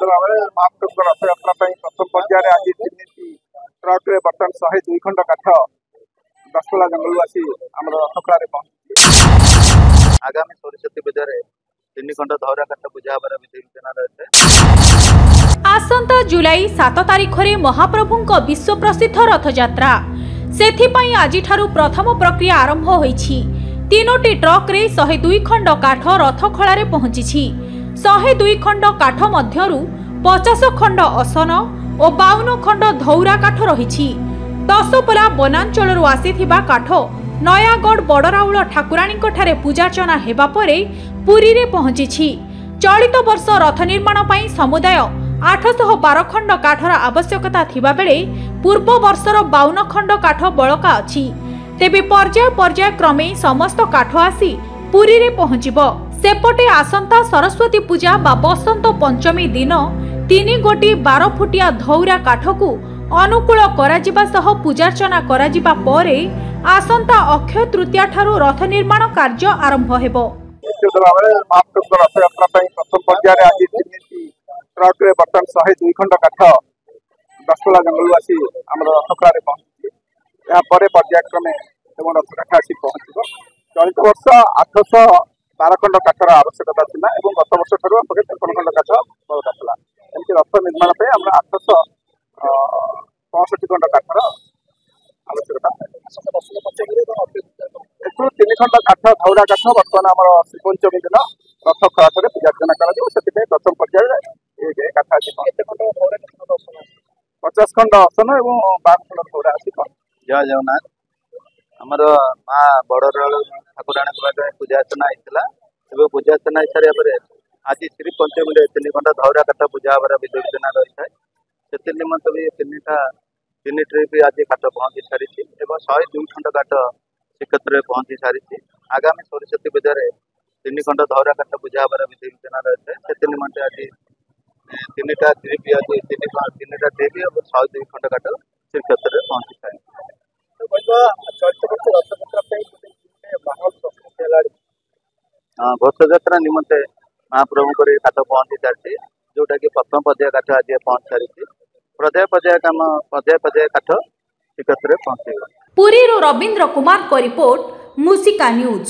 भाव में महाप्रभु रथयात्रा प्रथम पर्यायर आज ट्रक बर्तमान 102 खंड काठ दशपल्ला जंगल आसी आम रथखड़ा पहुंची। आगामी सरस्वती पूजा 3 खंड धौरा काठ पूजा हबार विधि विधान रही। आसंता जुलाई 7 तारिख में महाप्रभुंक विश्व प्रसिद्ध रथयात्रा सेथिपाई आजिठारु प्रथम प्रक्रिया आरंभ होईछि। 3टी ट्रक रे 102 खंड काठ रथखड़ा पहुंची। 102 खंड काठ मध्यरु 50 खंड असन और 52 खंड धौरा काठ रही। दशपल्ला वनांचल आसीथिबा काठ नयागढ़ बड़राउल ठाकुराणी पूजार्चना हेबा परे पुरी रे पहुंची। चलित वर्ष रथ निर्माण पई समुदाय 812 खंड काठर आवश्यकता थिबा बेले पूर्व वर्षर 52 खंड काठ बळका अछि। तेबे पर्याय पर्याय क्रमे समस्त काठ आसी पुरी रे पहुंचिबो। सेपटे आसंता सरस्वती पूजा बा बसंत पंचमी दिन 3 गोटी 12 फुटिया धौरा काठकू अनुकूल कराजिबा सह पूजार्चना कराजिबा परे आसंता अक्षय तृतीया ठारू रथ निर्माण कार्य आरंभ हेबो। महाप्रभु रथयात्रा प्रथम पर्यायर आज ट्रक बर्तमान 102 खंड काठ दशपल्ला जंगल आसी आम रथखड़ा पहुंची। पर्यायक्रमे रथ काठ आसी पहुंच। चलित वर्ष 812 खंड काठर आवश्यकता था और गत वर्ष ठार 53 खंड काठ बड़का था। एमती रथ निर्माण 865 खंड काठर आवश्यकता। 3 खंड काठ धौरा काठ बर्तमान आम श्रीपंचमी दिन रथ खड़ा पूजार्चना कर प्रथम पर्यायर काठ आसी 50 खंड असन और 12 खंड धौरा आसी। जय जगन्नाथ। आमर माँ बड़राउल ठाकुराणी पूजार्चना होता है। पूजार्चना हो सारा पर आज श्री पंचमी 3 खंड धौरा काठ पूजा हबार विधि विधान रही है। से निमंत भी 3 ट्रिप आज काठ पहुंची सारी 102 खंड काठ श्रीक्षेत्र पहुंची सारी। आगामी सरस्वती पूजा 3 खंड धौरा काठ पूजा हबार विधि विधान रही है। से निमंत आज 3टा ट्रिप आज 3टा ट्रिप और 102 खंड काठ श्रीक्षेत्र पहुंची सारी। घोषयात्रा निमंते महाप्रभु काठ पहुंची सारी जोटा कि प्रथम पर्याय काठ आज पहुंच सारी। पर्याय काठ श्रीक्षेत्र पहुंचे। पुरी रवींद्र कुमार को रिपोर्ट मूसिका न्यूज।